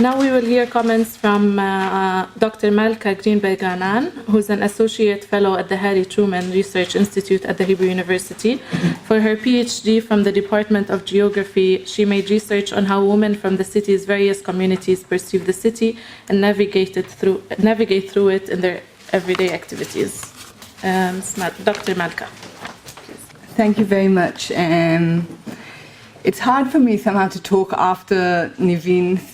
Now we will hear comments from Dr. Malka Greenberg, who's an associate fellow at the Harry Truman Research Institute at the Hebrew University. For her PhD from the Department of Geography, she made research on how women from the city's various communities perceive the city and navigate through it in their everyday activities. Dr. Malka. Thank you very much. It's hard for me somehow to talk after Niveen's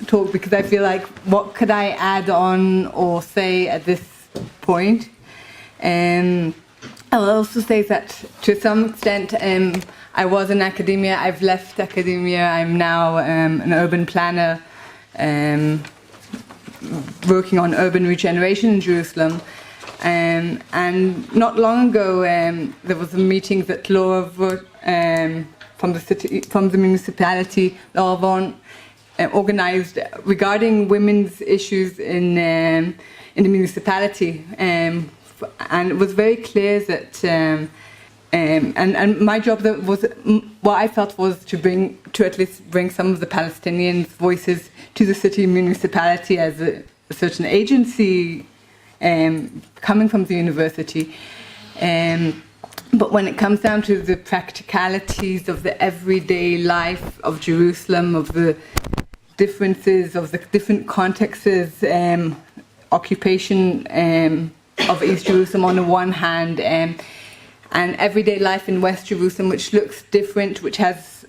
talk, because I feel like, what could I add on or say at this point? I will also say that to some extent I was in academia. I've left academia. I'm now an urban planner working on urban regeneration in Jerusalem. And not long ago there was a meeting that Laura from the municipality, Laura organized regarding women's issues in the municipality, and it was very clear that and my job was, what I felt was to at least bring some of the Palestinian voices to the city municipality as a certain agency coming from the university. But when it comes down to the practicalities of the everyday life of Jerusalem, of the differences, of the different contexts, occupation of East Jerusalem on the one hand, and everyday life in West Jerusalem, which looks different, which has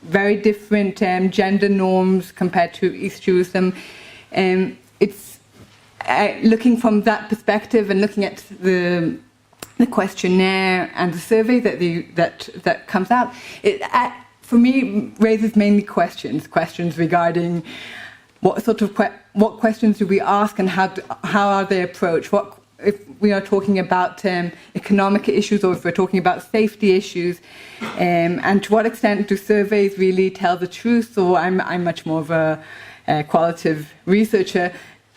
very different gender norms compared to East Jerusalem. It's looking from that perspective and looking at the questionnaire and the survey that comes out, it for me raises mainly questions regarding what questions do we ask, and how are they approached? What if we are talking about economic issues, or if we're talking about safety issues, and to what extent do surveys really tell the truth? Or I'm much more of a qualitative researcher.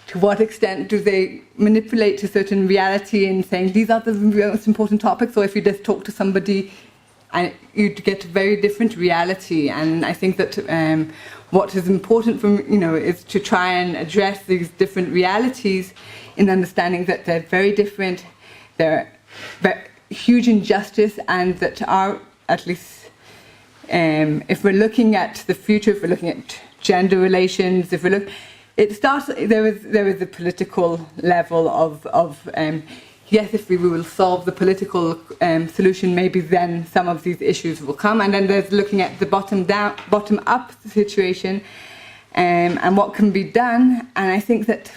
To what extent do they manipulate a certain reality in saying these are the most important topics, or if you just talk to somebody, you'd get a very different reality? And I think that what is important is to try and address these different realities in understanding that they're very different, they're huge injustice, and that are, at least if we're looking at the future, if we're looking at gender relations, if we look. It starts. There is a political level of yes, if we will solve the political solution, maybe then some of these issues will come. And then there's looking at the bottom up situation, and what can be done. And I think that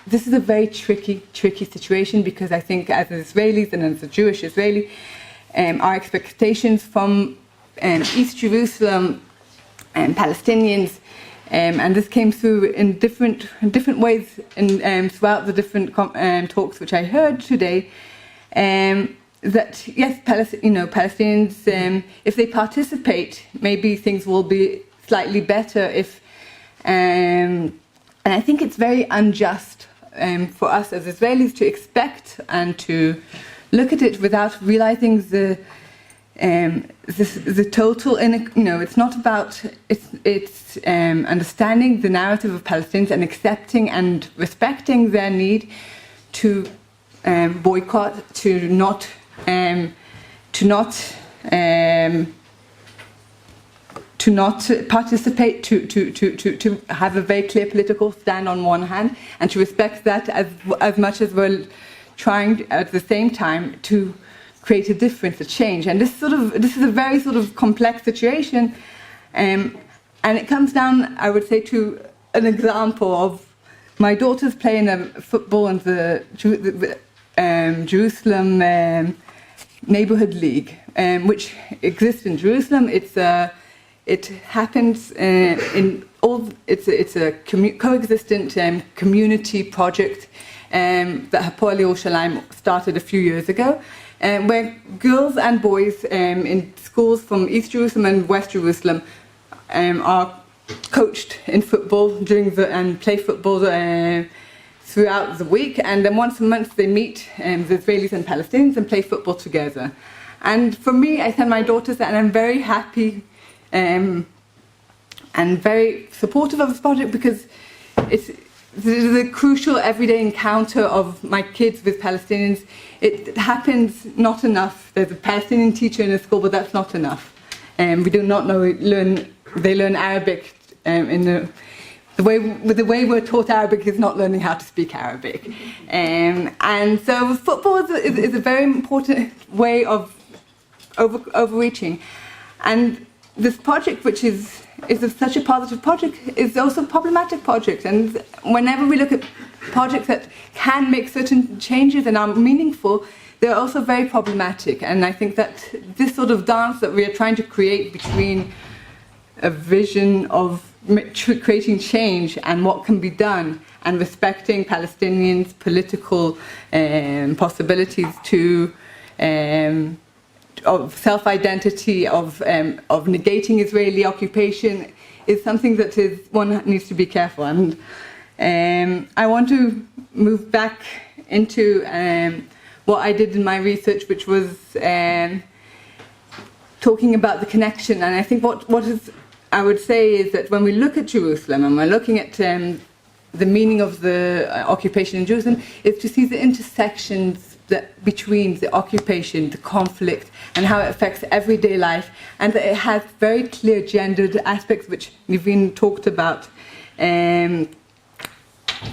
this is a very tricky situation, because I think as Israelis and as a Jewish Israeli, our expectations from East Jerusalem and Palestinians. And this came through in different ways throughout the different talks which I heard today. That yes, Palestinians, if they participate, maybe things will be slightly better. And I think it's very unjust for us as Israelis to expect and to look at it without realizing the total, it's not about, it's understanding the narrative of Palestinians and accepting and respecting their need to boycott, to not participate, to have a very clear political stand on one hand, and to respect that as much as we're trying at the same time to create a difference, a change. And this is a very sort of complex situation, and it comes down, I would say, to an example of my daughter's playing a football in the Jerusalem neighborhood league, which exists in Jerusalem. It happens in all. It's a coexistent community project that Hapoel Yerushalayim started a few years ago. Where girls and boys in schools from East Jerusalem and West Jerusalem are coached in football and play football throughout the week, and then once a month they meet, the Israelis and Palestinians, and play football together. And for me, I send my daughters there, and I'm very happy and very supportive of this project because this is a crucial everyday encounter of my kids with Palestinians. It happens not enough. There's a Palestinian teacher in a school, but that's not enough. We do not know. They learn Arabic the way we're taught Arabic is not learning how to speak Arabic, and so football is a very important way of overreaching, and this project, which is such a positive project, is also a problematic project. And whenever we look at projects that can make certain changes and are meaningful, they're also very problematic. And I think that this sort of dance that we are trying to create between a vision of creating change and what can be done, and respecting Palestinians' political possibilities of self-identity, of negating Israeli occupation, is something that one needs to be careful. And I want to move back into what I did in my research, which was talking about the connection. And I think what I would say is that when we look at Jerusalem and we're looking at the meaning of the occupation in Jerusalem, is to see the intersections between the occupation, the conflict, and how it affects everyday life, and that it has very clear gendered aspects, which Niveen talked about.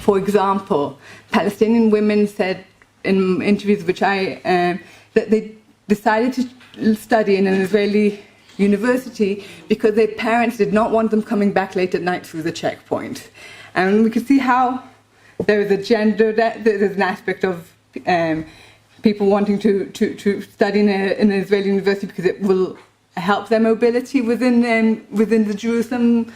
For example, Palestinian women said in interviews that they decided to study in an Israeli university because their parents did not want them coming back late at night through the checkpoint. And we could see how there is a gender, there's an aspect of people wanting to study in an Israeli university because it will help their mobility within the Jerusalem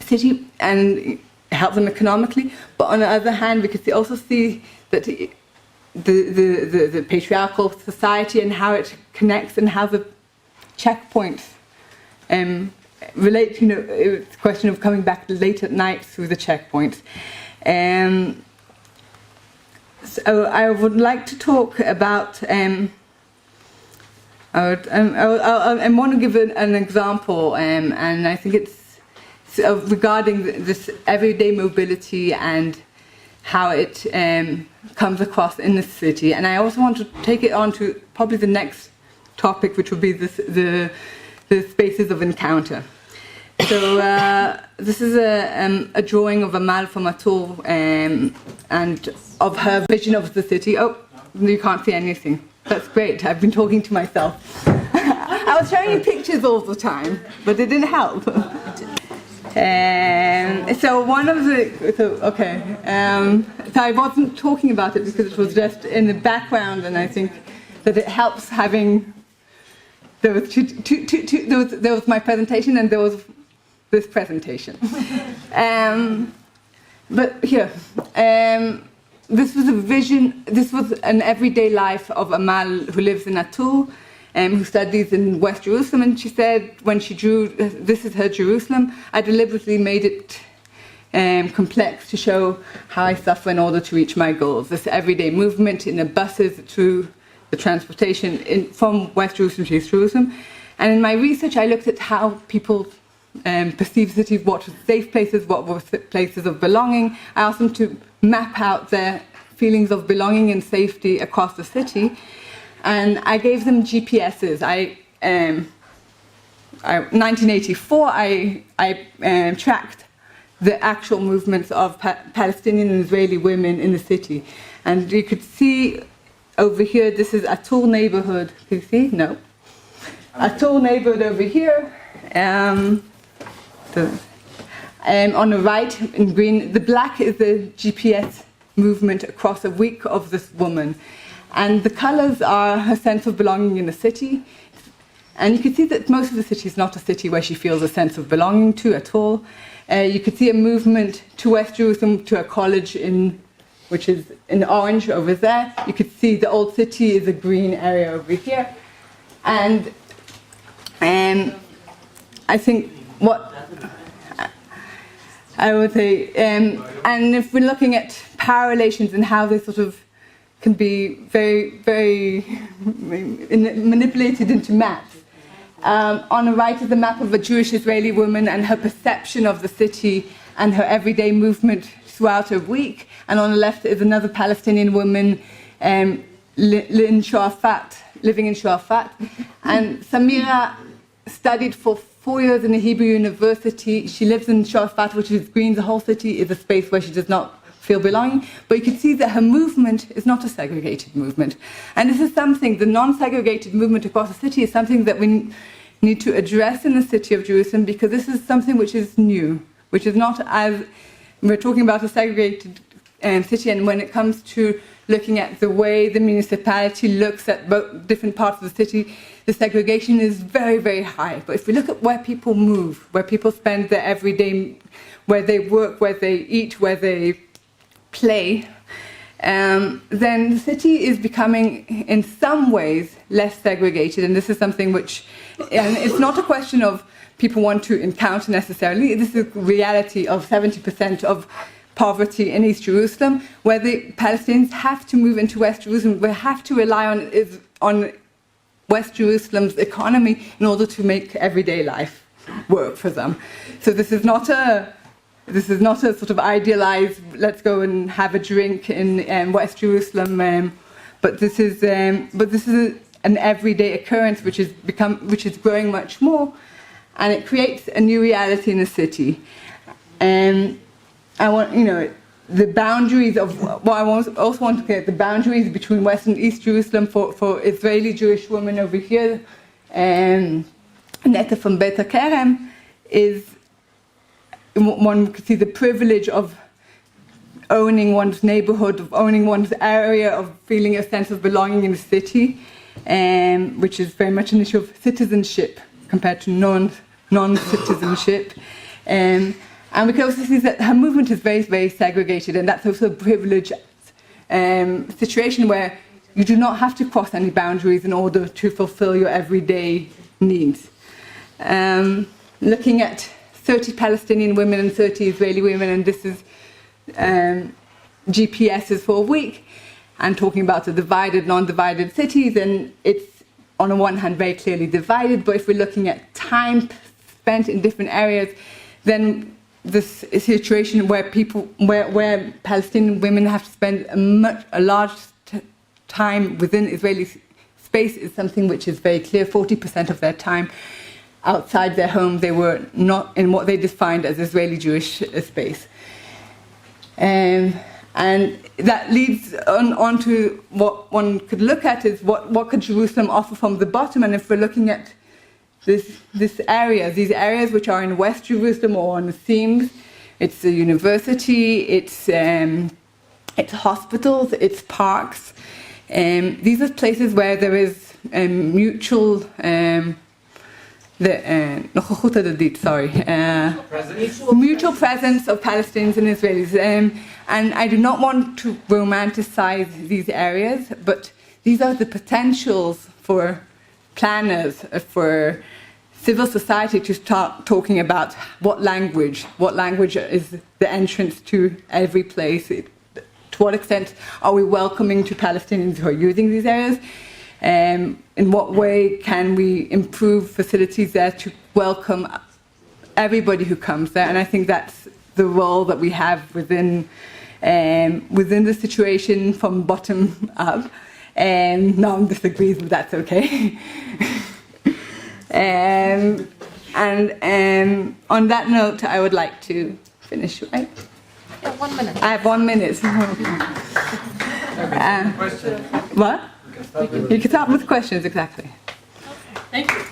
city and help them economically. But on the other hand, we could also see that the patriarchal society and how it connects and how the checkpoints relate. It's a question of coming back late at night through the checkpoints. So I would like to talk about. I want to give an example, and I think it's regarding this everyday mobility and how it comes across in the city. And I also want to take it on to probably the next topic, which will be the spaces of encounter. So this is a drawing of Amal from Atul and of her vision of the city. Oh, you can't see anything. That's great. I've been talking to myself. I was showing you pictures all the time, but it didn't help. So one of the... So I wasn't talking about it because it was just in the background, and I think that it helps having... There was my presentation, and there was this presentation. But here, this was a vision, this was an everyday life of Amal, who lives in Atul, who studies in West Jerusalem, and she said when she drew, this is her Jerusalem, I deliberately made it complex to show how I suffer in order to reach my goals. This everyday movement in the buses, through the transportation from West Jerusalem to East Jerusalem. And in my research, I looked at how people perceive cities, what were safe places, what were places of belonging. I asked them to map out their feelings of belonging and safety across the city. And I gave them GPSs. 1984, I tracked the actual movements of Palestinian and Israeli women in the city. And you could see over here, this is Atul neighborhood. Can you see? No. Atul neighborhood over here. On the right, in green, the black is the GPS movement across a week of this woman. And the colors are her sense of belonging in the city. And you can see that most of the city is not a city where she feels a sense of belonging to at all. You could see a movement to West Jerusalem, to a college which is in orange over there. You could see the old city is a green area over here. And I think what I would say, and if we're looking at power relations and how they sort of can be very, very manipulated into maps, On the right is a map of a Jewish Israeli woman and her perception of the city and her everyday movement throughout her week. And on the left is another Palestinian woman, living in Sharafat. And Samira studied for 4 years in a Hebrew university. She lives in Sharafat, which is green. The whole city is a space where she does not feel belonging. But you can see that her movement is not a segregated movement. And this is something, the non-segregated movement across the city is something that we need to address in the city of Jerusalem, because this is something which is new, which is not as, we're talking about a segregated city, and when it comes to looking at the way the municipality looks at both different parts of the city, the segregation is very, very high. But if we look at where people move, where people spend their everyday, where they work, where they eat, where they play, then the city is becoming, in some ways, less segregated. And this is something which, and it's not a question of people want to encounter necessarily. This is the reality of 70% of poverty in East Jerusalem, where the Palestinians have to move into West Jerusalem. They have to rely on West Jerusalem's economy in order to make everyday life work for them. So this is not a sort of idealized, let's go and have a drink in West Jerusalem, but this is an everyday occurrence which is growing much more, and it creates a new reality in the city. I want, the boundaries of what I also want to get, the boundaries between West and East Jerusalem for Israeli Jewish women over here, Netta from Beit HaKerem, is one could see the privilege of owning one's neighborhood, of owning one's area, of feeling a sense of belonging in the city, which is very much an issue of citizenship compared to non-citizenship. And we can also see that her movement is very, very segregated, and that's also a privileged situation where you do not have to cross any boundaries in order to fulfill your everyday needs. Looking at 30 Palestinian women and 30 Israeli women, and this is GPSs for a week, and talking about the divided, non-divided cities, and it's on the one hand very clearly divided, but if we're looking at time spent in different areas, then this situation where Palestinian women have to spend a large time within Israeli space is something which is very clear. 40% of their time outside their home, they were not in what they defined as Israeli Jewish space. And that leads on to what one could look at is what could Jerusalem offer from the bottom. And if we're looking at these areas which are in West Jerusalem or on the seams, it's the university, it's hospitals, it's parks. These are places where there is mutual mutual presence of Palestinians and Israelis. And I do not want to romanticize these areas, but these are the potentials for planners, for civil society to start talking about what language is the entrance to every place. To what extent are we welcoming to Palestinians who are using these areas? In what way can we improve facilities there to welcome everybody who comes there? And I think that's the role that we have within the situation from bottom up. No one disagrees, but that's okay. And on that note, I would like to finish, right? Yeah, 1 minute. I have 1 minute. What? You can start with questions, exactly. Thank you.